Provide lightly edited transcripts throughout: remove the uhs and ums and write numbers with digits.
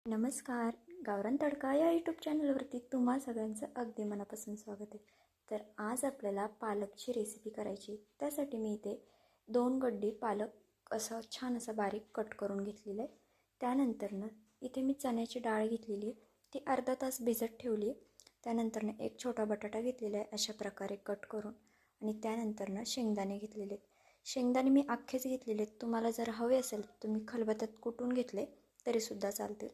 नमस्कार. गावरान तडका या यूट्यूब चॅनलवरती तुम्हा सगळ्यांचं अगदी मनापासून स्वागत आहे. तर आज आपल्याला पालकची रेसिपी करायची. त्यासाठी मी इथे 2 गड्डी पालक असं छान असं बारीक कट करून घेतलेलं आहे. त्यानंतरनं इथे मी चण्याची डाळ घेतलेली आहे, ती अर्धा तास भिजत ठेवली आहे. त्यानंतरनं एक छोटा बटाटा घेतलेला आहे अशा प्रकारे कट करून, आणि त्यानंतरनं शेंगदाणे घेतलेले आहेत. शेंगदाणे मी अख्खेच घेतलेले आहेत. तुम्हाला जर हवे असेल तुम्ही खलबत्त्यात कुटून घेतले तरीसुद्धा चालतील.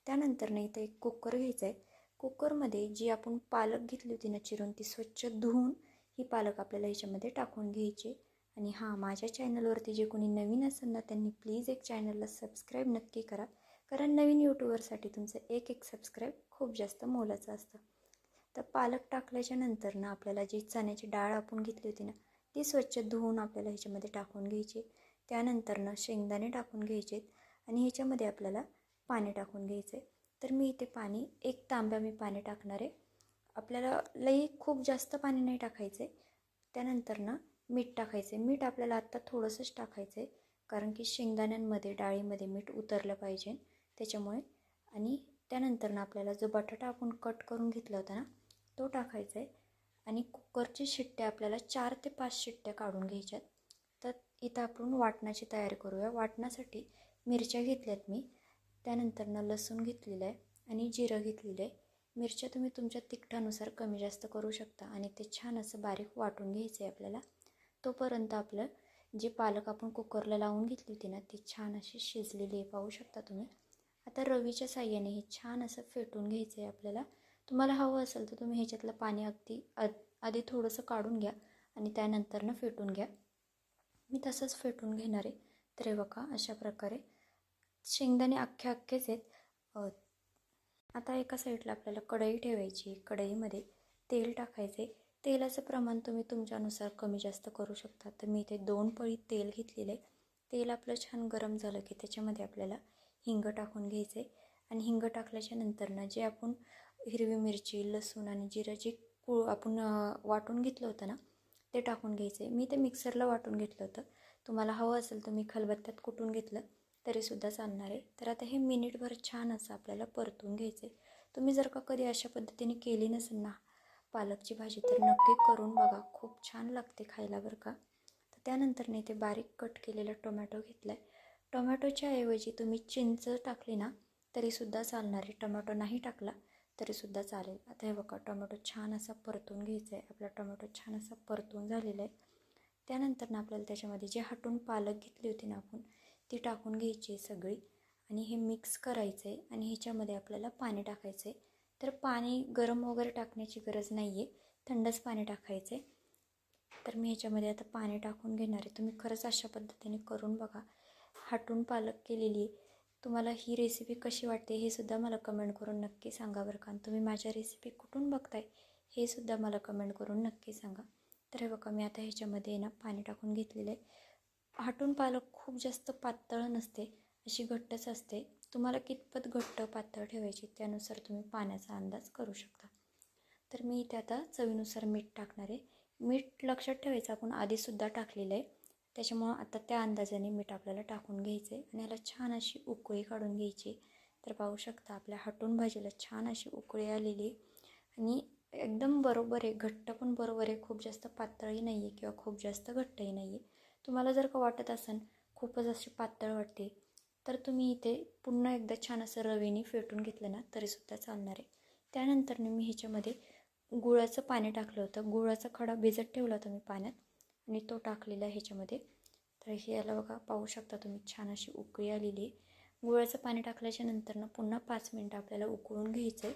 त्यानंतर इथे एक कुकर घ्यायचा आहे. कुकरमध्ये जी आपण पालक घेतली होती ना चिरून, ती स्वच्छ धुवून ही पालक आपल्याला ह्याच्यामध्ये टाकून घ्यायची. आणि हां, माझ्या चॅनलवरती जे कोणी नवीन असेल ना त्यांनी प्लीज एक चॅनलला सबस्क्राईब नक्की करा, कारण नवीन यूट्यूबरसाठी तुमचं एक सबस्क्राईब खूप जास्त मोलाचं असतं. तर पालक टाकल्याच्या नंतर ना आपल्याला जी चण्याची डाळ आपण घेतली होती ना ती स्वच्छ धुवून आपल्याला ह्याच्यामध्ये टाकून घ्यायची. त्यानंतरनं शेंगदाणे टाकून घ्यायचे आणि ह्याच्यामध्ये आपल्याला पाणी टाकून घ्यायचं आहे. तर मी इथे पाणी 1 तांब्या मी पाणी टाकणार आहे. आपल्याला लई खूप जास्त पाणी नाही टाकायचं आहे. त्यानंतरनं मीठ टाकायचं आहे. मीठ आपल्याला आत्ता थोडंसंच टाकायचं आहे, कारण की शेंगदाण्यांमध्ये डाळीमध्ये मीठ उतरलं पाहिजे त्याच्यामुळे. आणि त्यानंतरनं आपल्याला जो बटाटा आपण कट करून घेतला होता ना तो टाकायचा आहे. आणि कुकरची शिट्ट्या आपल्याला 4 ते 5 शिट्ट्या काढून घ्यायच्यात. तर इथं आपण वाटणाची तयारी करूया. वाटण्यासाठी मिरच्या घेतल्यात मी, त्यानंतरनं लसूण घेतलेलं आहे आणि जिरं घेतलेलं आहे. मिरच्या तुम्ही तुमच्या तिखटानुसार कमी जास्त करू शकता. आणि ते छान असं बारीक वाटून घ्यायचं आहे आपल्याला. तोपर्यंत आपलं जी पालक आपण कुकरला लावून घेतली होती ना ती छान अशी शिजलेली आहे, पाहू शकता तुम्ही. आता रवीच्या साह्याने हे छान असं फेटून घ्यायचं आहे आपल्याला. तुम्हाला हवं असेल तर तुम्ही ह्याच्यातलं पाणी आधी थोडंसं काढून घ्या आणि त्यानंतरनं फेटून घ्या. मी तसंच फेटून घेणार आहे. तर हे बघा अशा प्रकारे शेंगदाणे अख्खेच आहेत. आता एका साईडला आपल्याला कढई ठेवायची. कढईमध्ये तेल टाकायचे. तेलाचं प्रमाण तुम्ही तुमच्यानुसार कमी जास्त करू शकता. तर मी इथे 2 पळी तेल घेतलेलं आहे. तेल आपलं छान गरम झालं की त्याच्यामध्ये आपल्याला हिंग टाकून घ्यायचं आहे. आणि हिंग टाकल्याच्या नंतरनं जे आपण हिरवी मिरची, लसूण आणि जिरं जे आपण वाटून घेतलं होतं ना ते टाकून घ्यायचं आहे. मी ते मिक्सरला वाटून घेतलं होतं. तुम्हाला हवं असेल तुम्ही खलबत्त्यात कुटून घेतलं तरीसुद्धा चालणार आहे. तर आता हे मिनिटभर छान असं आपल्याला परतून घ्यायचं आहे. तुम्ही जर का कधी अशा पद्धतीने केली नसेल ना पालकची भाजी तर नक्की करून बघा, खूप छान लागते खायला बरं का. तर त्यानंतर ते बारीक कट केलेला टोमॅटो घेतला आहे. टोमॅटोच्या ऐवजी तुम्ही चिंच टाकली ना तरीसुद्धा चालणार आहे. टोमॅटो नाही टाकला तरीसुद्धा चालेल. आता हे बघा टोमॅटो छान असा परतून घ्यायचा आहे. आपला टोमॅटो छान असा परतून झालेला आहे. त्यानंतर आपल्याला त्याच्यामध्ये जे हटून पालक घेतली होती ना आपण ती टाकून घ्यायची आहे सगळी. आणि हे मिक्स करायचं आहे. आणि ह्याच्यामध्ये आपल्याला पाणी टाकायचं आहे. तर पाणी गरम वगैरे टाकण्याची गरज नाही आहे, थंडच पाणी टाकायचं आहे. तर मी ह्याच्यामध्ये आता पाणी टाकून घेणार आहे. तुम्ही खरंच अशा पद्धतीने करून बघा. हटून पालक केलेली आहे. तुम्हाला ही रेसिपी कशी वाटते हे सुद्धा मला कमेंट करून नक्की सांगा बरं का. तुम्ही माझ्या रेसिपी कुठून बघताय हे सुद्धा मला कमेंट करून नक्की सांगा. तर हे बघा मी आता ह्याच्यामध्ये ना पाणी टाकून घेतलेलं आहे. हटून पालक खूप जास्त पातळ नसते, अशी घट्टच असते. तुम्हाला कितपत घट्ट पातळ ठेवायची त्यानुसार तुम्ही पाण्याचा अंदाज करू शकता. तर मी इथे आता चवीनुसार मीठ टाकणार आहे. मीठ लक्षात ठेवायचं आपण आधीसुद्धा टाकलेलं आहे, त्याच्यामुळं आता त्या अंदाजाने मीठ आपल्याला टाकून घ्यायचं आहे. आणि याला छान अशी उकळी काढून घ्यायची. तर पाहू शकता आपल्या हटून भाजीला छान अशी उकळी आलेली आणि एकदम बरोबर आहे. घट्ट पण बरोबर आहे, खूप जास्त पातळही नाही आहे किंवा खूप जास्त घट्टही नाही आहे. तुम्हाला जर का वाटत असेल खूपच अशी पातळ वाटते तर तुम्ही इथे पुन्हा एकदा छान असं रवीने फेटून घेतलं ना तरीसुद्धा चालणार आहे. त्यानंतर मी ह्याच्यामध्ये गुळाचं पाणी टाकलं होतं. गुळाचा खडा भिजत ठेवला होता मी पाण्यात आणि तो टाकलेला आहे ह्याच्यामध्ये. तर हे याला बघा पाहू शकता तुम्ही छान अशी उकळी आलेली आहे. गुळाचं पाणी टाकल्याच्या नंतरनं पुन्हा 5 मिनटं आपल्याला उकळून घ्यायचं आहे.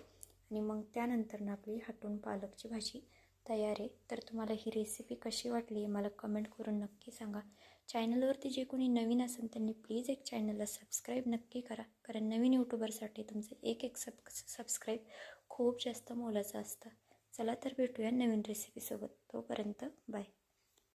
आणि मग त्यानंतरनं आपली हटून पालकची भाजी तयार आहे. तर तुम्हाला ही रेसिपी कशी वाटली मला कमेंट करून नक्की सांगा. चॅनलवरती जे कोणी नवीन असेल त्यांनी प्लीज एक चॅनलला सबस्क्राईब नक्की करा, कारण नवीन यूट्यूबरसाठी तुमचं एक सबस्क्राईब खूप जास्त मोलाचं असतं. चला तर भेटूया नवीन रेसिपीसोबत. तोपर्यंत बाय.